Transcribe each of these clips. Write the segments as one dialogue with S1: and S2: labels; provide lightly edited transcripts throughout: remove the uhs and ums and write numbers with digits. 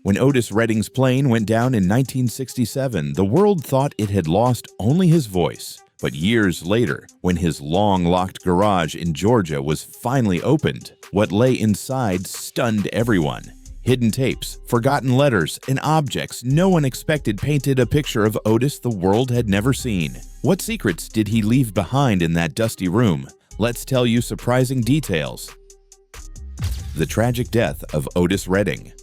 S1: When Otis Redding's plane went down in 1967, the world thought it had lost only his voice. But years later, when his long-locked garage in Georgia was finally opened, what lay inside stunned everyone. Hidden tapes, forgotten letters, and objects no one expected painted a picture of Otis the world had never seen. What secrets did he leave behind in that dusty room? Let's tell you surprising details. The tragic death of Otis Redding.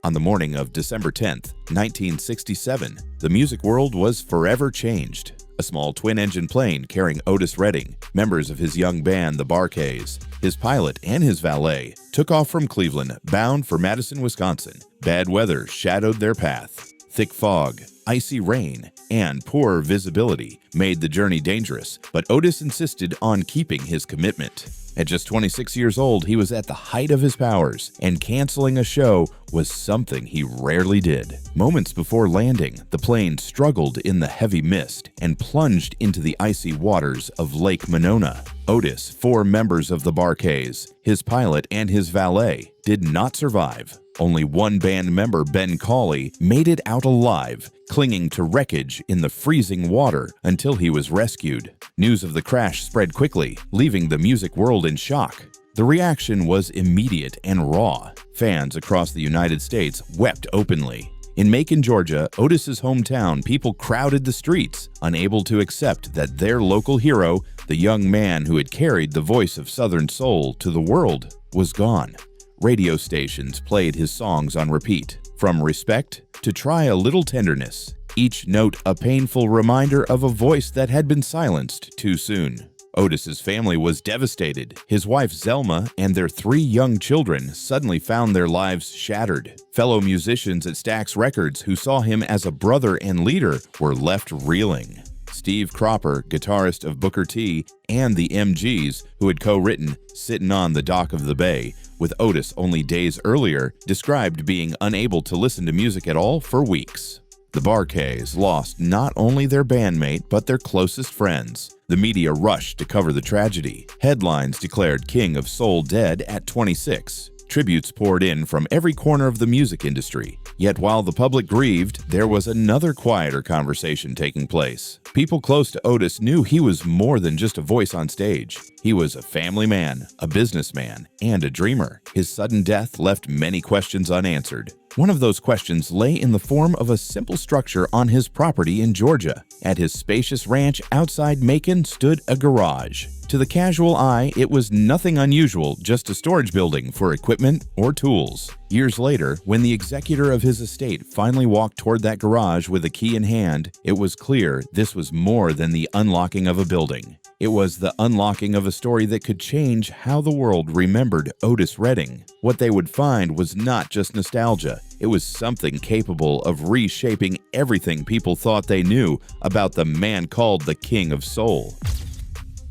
S1: On the morning of December 10, 1967, the music world was forever changed. A small twin-engine plane carrying Otis Redding, members of his young band, the Bar-Kays, his pilot, and his valet, took off from Cleveland, bound for Madison, Wisconsin. Bad weather shadowed their path. Thick fog, icy rain, and poor visibility made the journey dangerous, but Otis insisted on keeping his commitment. At just 26 years old, he was at the height of his powers, and canceling a show was something he rarely did. Moments before landing, the plane struggled in the heavy mist and plunged into the icy waters of Lake Monona. Otis, 4 members of the Bar-Kays, his pilot, and his valet did not survive. Only one band member, Ben Cawley, made it out alive, clinging to wreckage in the freezing water until he was rescued. News of the crash spread quickly, leaving the music world in shock. The reaction was immediate and raw. Fans across the United States wept openly. In Macon, Georgia, Otis's hometown, people crowded the streets, unable to accept that their local hero, the young man who had carried the voice of Southern soul to the world, was gone. Radio stations played his songs on repeat, from Respect to Try a Little Tenderness, each note a painful reminder of a voice that had been silenced too soon. Otis's family was devastated. His wife Zelma and their 3 young children suddenly found their lives shattered. Fellow musicians at Stax Records who saw him as a brother and leader were left reeling. Steve Cropper, guitarist of Booker T, and the MGs, who had co-written Sittin' on the Dock of the Bay with Otis only days earlier, described being unable to listen to music at all for weeks. The Bar-Kays lost not only their bandmate but their closest friends. The media rushed to cover the tragedy. Headlines declared King of Soul dead at 26. Tributes poured in from every corner of the music industry. Yet while the public grieved, there was another quieter conversation taking place. People close to Otis knew he was more than just a voice on stage. He was a family man, a businessman, and a dreamer. His sudden death left many questions unanswered. One of those questions lay in the form of a simple structure on his property in Georgia. At his spacious ranch outside Macon stood a garage. To the casual eye, it was nothing unusual, just a storage building for equipment or tools. Years later, when the executor of his estate finally walked toward that garage with a key in hand, it was clear this was more than the unlocking of a building. It was the unlocking of a story that could change how the world remembered Otis Redding. What they would find was not just nostalgia. It was something capable of reshaping everything people thought they knew about the man called the King of Soul.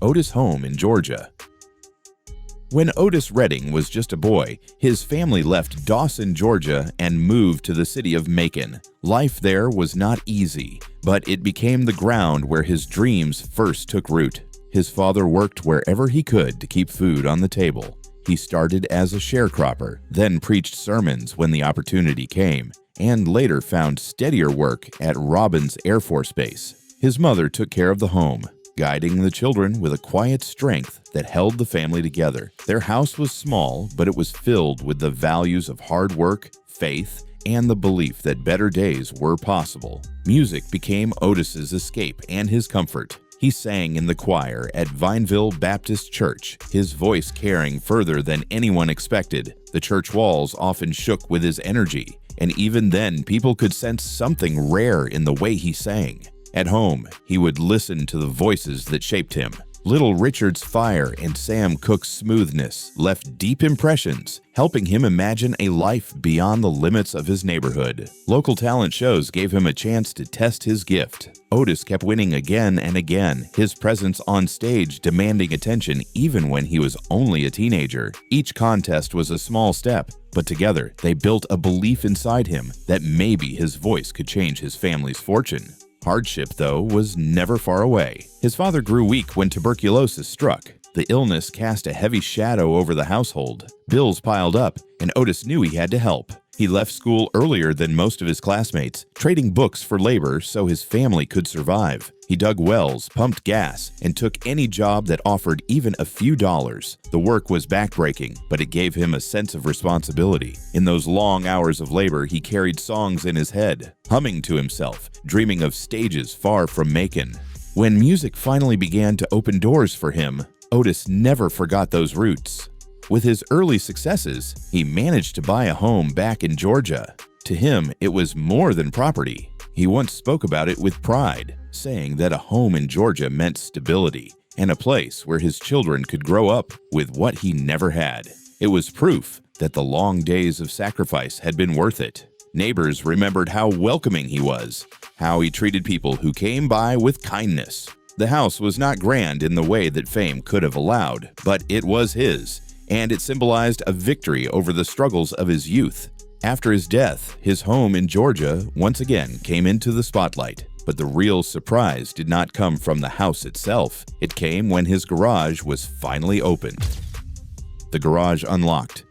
S1: Otis' home in Georgia. When Otis Redding was just a boy, his family left Dawson, Georgia, and moved to the city of Macon. Life there was not easy, but it became the ground where his dreams first took root. His father worked wherever he could to keep food on the table. He started as a sharecropper, then preached sermons when the opportunity came, and later found steadier work at Robins Air Force Base. His mother took care of the home, guiding the children with a quiet strength that held the family together. Their house was small, but it was filled with the values of hard work, faith, and the belief that better days were possible. Music became Otis's escape and his comfort. He sang in the choir at Vineville Baptist Church, his voice carrying further than anyone expected. The church walls often shook with his energy, and even then people could sense something rare in the way he sang. At home, he would listen to the voices that shaped him. Little Richard's fire and Sam Cooke's smoothness left deep impressions, helping him imagine a life beyond the limits of his neighborhood. Local talent shows gave him a chance to test his gift. Otis kept winning again and again, his presence on stage demanding attention even when he was only a teenager. Each contest was a small step, but together they built a belief inside him that maybe his voice could change his family's fortune. Hardship, though, was never far away. His father grew weak when tuberculosis struck. The illness cast a heavy shadow over the household. Bills piled up, and Otis knew he had to help. He left school earlier than most of his classmates, trading books for labor so his family could survive. He dug wells, pumped gas, and took any job that offered even a few dollars. The work was backbreaking, but it gave him a sense of responsibility. In those long hours of labor, he carried songs in his head, humming to himself, dreaming of stages far from Macon. When music finally began to open doors for him, Otis never forgot those roots. With his early successes, he managed to buy a home back in Georgia. To him, it was more than property. He once spoke about it with pride, saying that a home in Georgia meant stability and a place where his children could grow up with what he never had. It was proof that the long days of sacrifice had been worth it. Neighbors remembered how welcoming he was, how he treated people who came by with kindness. The house was not grand in the way that fame could have allowed, but it was his, and it symbolized a victory over the struggles of his youth. After his death, his home in Georgia once again came into the spotlight. But the real surprise did not come from the house itself. It came when his garage was finally opened. The garage unlocked.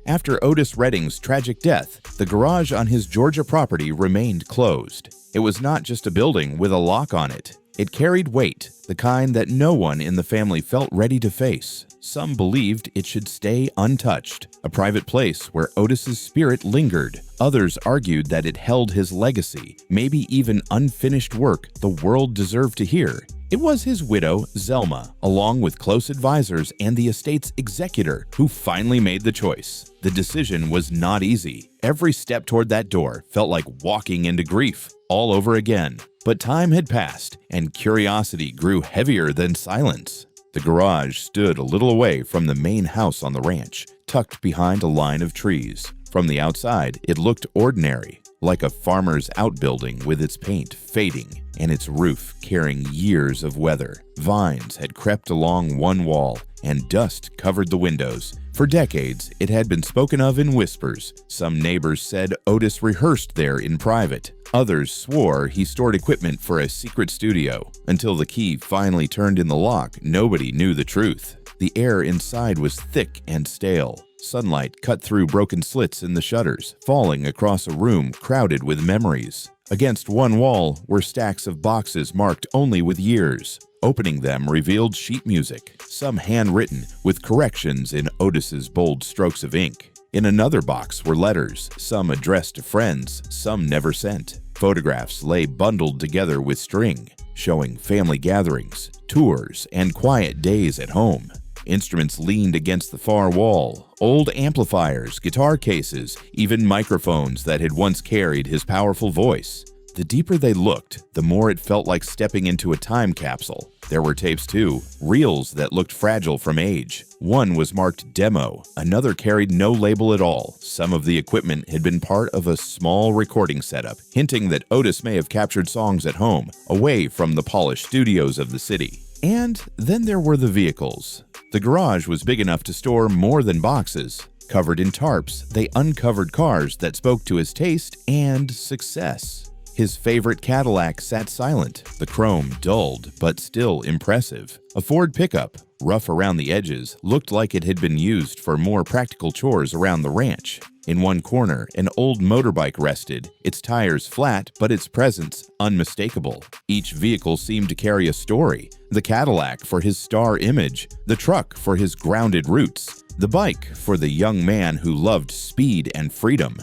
S1: After Otis Redding's tragic death, the garage on his Georgia property remained closed. It was not just a building with a lock on it. It carried weight, the kind that no one in the family felt ready to face. Some believed it should stay untouched, a private place where Otis's spirit lingered. Others argued that it held his legacy, maybe even unfinished work the world deserved to hear. It was his widow, Zelma, along with close advisors and the estate's executor, who finally made the choice. The decision was not easy. Every step toward that door felt like walking into grief all over again. But time had passed, and curiosity grew heavier than silence. The garage stood a little away from the main house on the ranch, tucked behind a line of trees. From the outside, it looked ordinary, like a farmer's outbuilding with its paint fading and its roof carrying years of weather. Vines had crept along one wall, and dust covered the windows. For decades, it had been spoken of in whispers. Some neighbors said Otis rehearsed there in private. Others swore he stored equipment for a secret studio. Until the key finally turned in the lock, nobody knew the truth. The air inside was thick and stale. Sunlight cut through broken slits in the shutters, falling across a room crowded with memories. Against one wall were stacks of boxes marked only with years. Opening them revealed sheet music, some handwritten with corrections in Otis's bold strokes of ink. In another box were letters, some addressed to friends, some never sent. Photographs lay bundled together with string, showing family gatherings, tours, and quiet days at home. Instruments leaned against the far wall, old amplifiers, guitar cases, even microphones that had once carried his powerful voice. The deeper they looked, the more it felt like stepping into a time capsule. There were tapes too, reels that looked fragile from age. One was marked demo, another carried no label at all. Some of the equipment had been part of a small recording setup, hinting that Otis may have captured songs at home, away from the polished studios of the city. And then there were the vehicles. The garage was big enough to store more than boxes. Covered in tarps, they uncovered cars that spoke to his taste and success. His favorite Cadillac sat silent, the chrome dulled but still impressive. A Ford pickup, rough around the edges, looked like it had been used for more practical chores around the ranch. In one corner, an old motorbike rested, its tires flat but its presence unmistakable. Each vehicle seemed to carry a story. The Cadillac for his star image, the truck for his grounded roots, the bike for the young man who loved speed and freedom.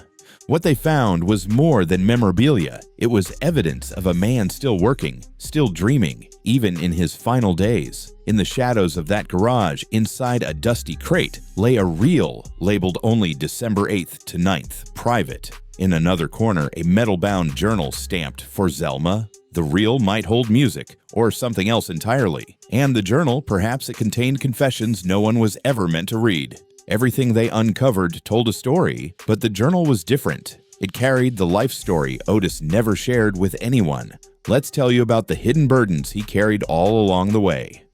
S1: What they found was more than memorabilia. It was evidence of a man still working, still dreaming, even in his final days. In the shadows of that garage, inside a dusty crate, lay a reel labeled only December 8th to 9th, private. In another corner, a metal-bound journal stamped for Zelma. The reel might hold music, or something else entirely. And the journal, perhaps it contained confessions no one was ever meant to read. Everything they uncovered told a story, but the journal was different. It carried the life story Otis never shared with anyone. Let's tell you about the hidden burdens he carried all along the way.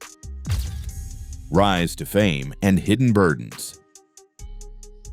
S1: Rise to fame and hidden burdens.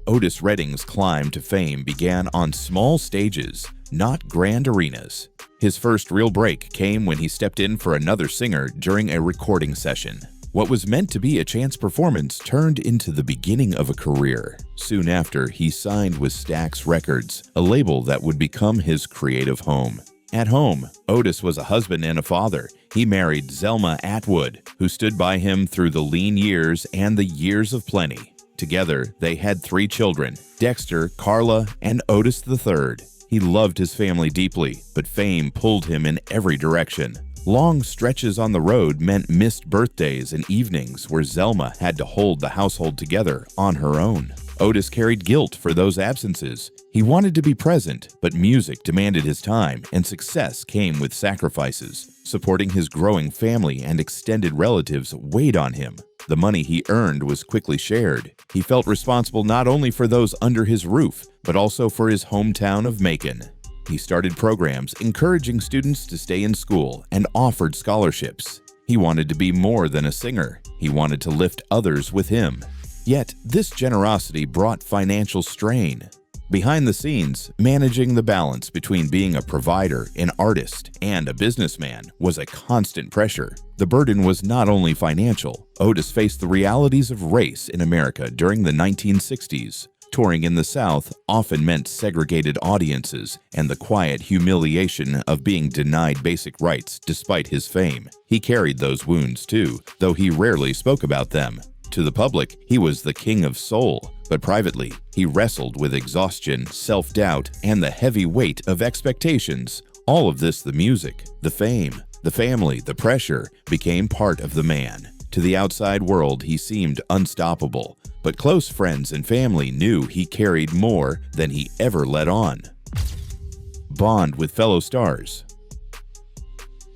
S1: Otis Redding's climb to fame began on small stages, not grand arenas. His first real break came when he stepped in for another singer during a recording session. What was meant to be a chance performance turned into the beginning of a career. Soon after, he signed with Stax Records, a label that would become his creative home. At home, Otis was a husband and a father. He married Zelma Atwood, who stood by him through the lean years and the years of plenty. Together, they had 3 children, Dexter, Carla, and Otis III. He loved his family deeply, but fame pulled him in every direction. Long stretches on the road meant missed birthdays and evenings where Zelma had to hold the household together on her own. Otis carried guilt for those absences. He wanted to be present, but music demanded his time, and success came with sacrifices. Supporting his growing family and extended relatives weighed on him. The money he earned was quickly shared. He felt responsible not only for those under his roof, but also for his hometown of Macon. He started programs encouraging students to stay in school and offered scholarships. He wanted to be more than a singer. He wanted to lift others with him. Yet, this generosity brought financial strain. Behind the scenes, managing the balance between being a provider, an artist, and a businessman was a constant pressure. The burden was not only financial. Otis faced the realities of race in America during the 1960s. Touring in the South often meant segregated audiences and the quiet humiliation of being denied basic rights despite his fame. He carried those wounds too, though he rarely spoke about them. To the public, he was the king of soul, but privately, he wrestled with exhaustion, self-doubt, and the heavy weight of expectations. All of this, the music, the fame, the family, the pressure, became part of the man. To the outside world, he seemed unstoppable, but close friends and family knew he carried more than he ever let on. Bond with fellow stars.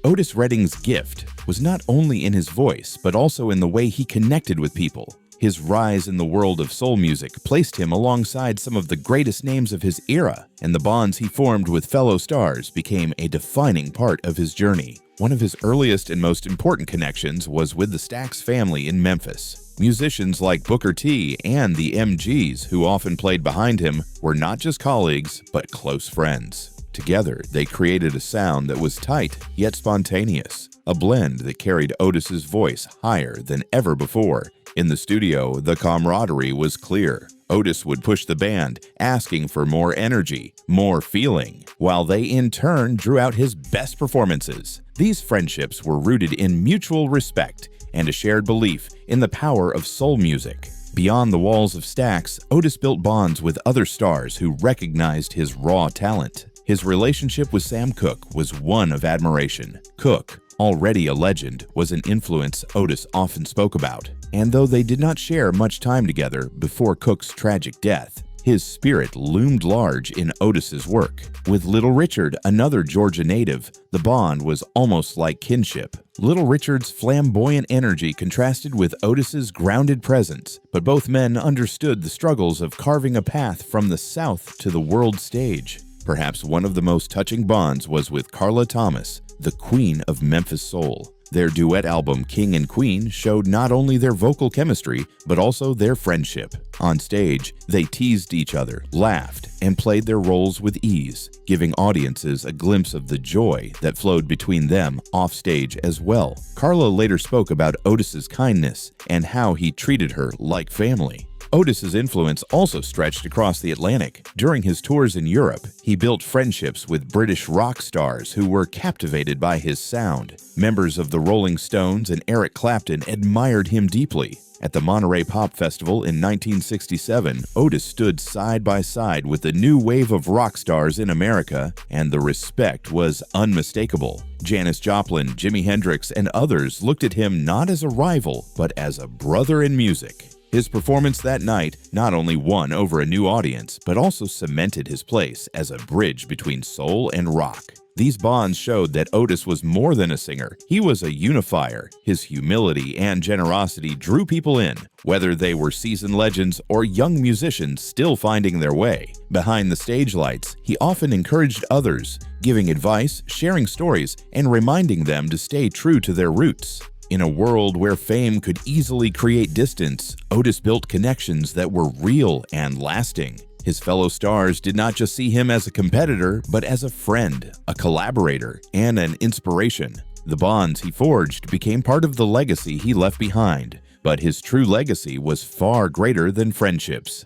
S1: Otis Redding's gift was not only in his voice, but also in the way he connected with people. His rise in the world of soul music placed him alongside some of the greatest names of his era, and the bonds he formed with fellow stars became a defining part of his journey. One of his earliest and most important connections was with the Stax family in Memphis. Musicians like Booker T and the MGs, who often played behind him, were not just colleagues, but close friends. Together, they created a sound that was tight yet spontaneous, a blend that carried Otis's voice higher than ever before. In the studio, the camaraderie was clear. Otis would push the band, asking for more energy, more feeling, while they in turn drew out his best performances. These friendships were rooted in mutual respect and a shared belief in the power of soul music. Beyond the walls of Stax, Otis built bonds with other stars who recognized his raw talent. His relationship with Sam Cooke was one of admiration. Cooke, already a legend, was an influence Otis often spoke about. And though they did not share much time together before Cooke's tragic death, his spirit loomed large in Otis's work. With Little Richard, another Georgia native, the bond was almost like kinship. Little Richard's flamboyant energy contrasted with Otis's grounded presence, but both men understood the struggles of carving a path from the South to the world stage. Perhaps one of the most touching bonds was with Carla Thomas, the queen of Memphis soul. Their duet album King and Queen showed not only their vocal chemistry, but also their friendship. On stage, they teased each other, laughed, and played their roles with ease, giving audiences a glimpse of the joy that flowed between them offstage as well. Carla later spoke about Otis's kindness and how he treated her like family. Otis's influence also stretched across the Atlantic. During his tours in Europe, he built friendships with British rock stars who were captivated by his sound. Members of the Rolling Stones and Eric Clapton admired him deeply. At the Monterey Pop Festival in 1967, Otis stood side by side with the new wave of rock stars in America, and the respect was unmistakable. Janis Joplin, Jimi Hendrix, and others looked at him not as a rival, but as a brother in music. His performance that night not only won over a new audience, but also cemented his place as a bridge between soul and rock. These bonds showed that Otis was more than a singer. He was a unifier. His humility and generosity drew people in, whether they were seasoned legends or young musicians still finding their way. Behind the stage lights, he often encouraged others, giving advice, sharing stories, and reminding them to stay true to their roots. In a world where fame could easily create distance, Otis built connections that were real and lasting. His fellow stars did not just see him as a competitor, but as a friend, a collaborator, and an inspiration. The bonds he forged became part of the legacy he left behind, but his true legacy was far greater than friendships.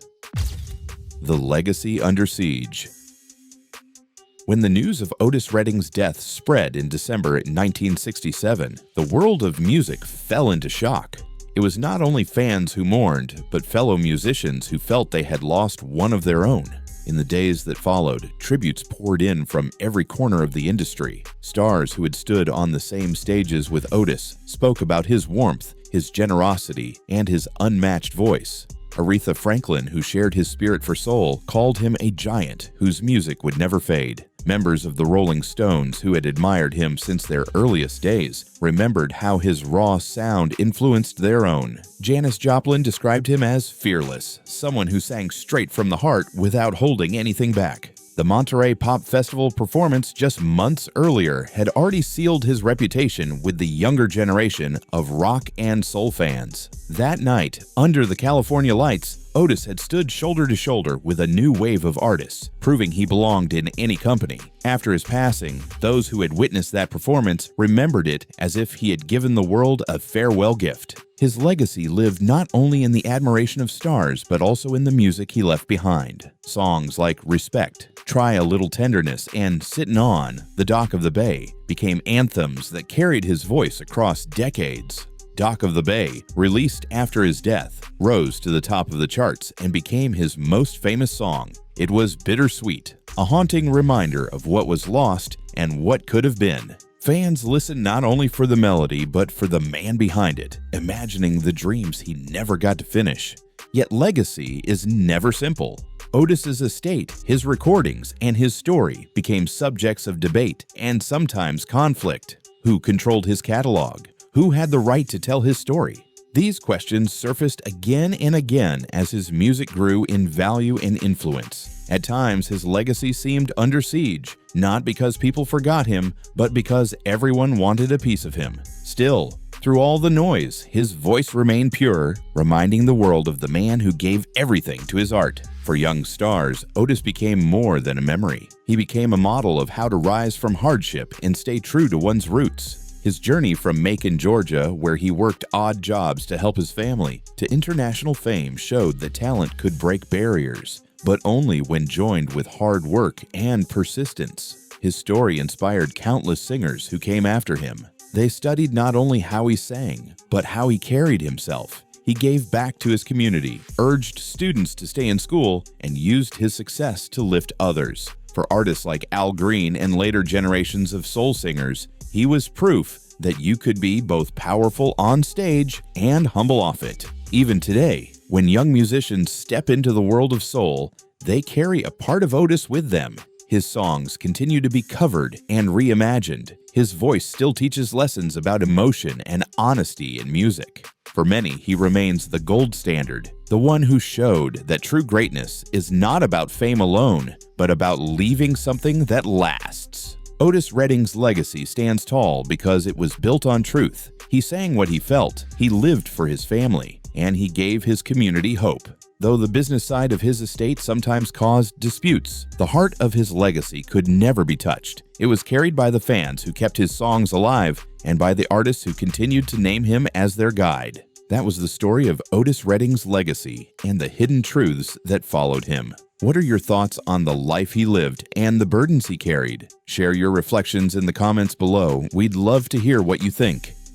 S1: The legacy under siege. When the news of Otis Redding's death spread in December 1967, the world of music fell into shock. It was not only fans who mourned, but fellow musicians who felt they had lost one of their own. In the days that followed, tributes poured in from every corner of the industry. Stars who had stood on the same stages with Otis spoke about his warmth, his generosity, and his unmatched voice. Aretha Franklin, who shared his spirit for soul, called him a giant whose music would never fade. Members of the Rolling Stones, who had admired him since their earliest days, remembered how his raw sound influenced their own. Janis Joplin described him as fearless, someone who sang straight from the heart without holding anything back. The Monterey Pop Festival performance just months earlier had already sealed his reputation with the younger generation of rock and soul fans. That night, under the California lights, Otis had stood shoulder to shoulder with a new wave of artists, proving he belonged in any company. After his passing, those who had witnessed that performance remembered it as if he had given the world a farewell gift. His legacy lived not only in the admiration of stars, but also in the music he left behind. Songs like Respect, Try a Little Tenderness, and Sittin' On the Dock of the Bay became anthems that carried his voice across decades. Dock of the Bay, released after his death, rose to the top of the charts and became his most famous song. It was bittersweet, a haunting reminder of what was lost and what could have been. Fans listened not only for the melody, but for the man behind it, imagining the dreams he never got to finish. Yet legacy is never simple. Otis's estate, his recordings, and his story became subjects of debate and sometimes conflict. Who controlled his catalog? Who had the right to tell his story? These questions surfaced again and again as his music grew in value and influence. At times, his legacy seemed under siege, not because people forgot him, but because everyone wanted a piece of him. Still, through all the noise, his voice remained pure, reminding the world of the man who gave everything to his art. For young stars, Otis became more than a memory. He became a model of how to rise from hardship and stay true to one's roots. His journey from Macon, Georgia, where he worked odd jobs to help his family, to international fame showed that talent could break barriers, but only when joined with hard work and persistence. His story inspired countless singers who came after him. They studied not only how he sang, but how he carried himself. He gave back to his community, urged students to stay in school, and used his success to lift others. For artists like Al Green and later generations of soul singers, he was proof that you could be both powerful on stage and humble off it. Even today, when young musicians step into the world of soul, they carry a part of Otis with them. His songs continue to be covered and reimagined. His voice still teaches lessons about emotion and honesty in music. For many, he remains the gold standard, the one who showed that true greatness is not about fame alone, but about leaving something that lasts. Otis Redding's legacy stands tall because it was built on truth. He sang what he felt, he lived for his family, and he gave his community hope. Though the business side of his estate sometimes caused disputes, the heart of his legacy could never be touched. It was carried by the fans who kept his songs alive and by the artists who continued to name him as their guide. That was the story of Otis Redding's legacy and the hidden truths that followed him. What are your thoughts on the life he lived and the burdens he carried? Share your reflections in the comments below. We'd love to hear what you think.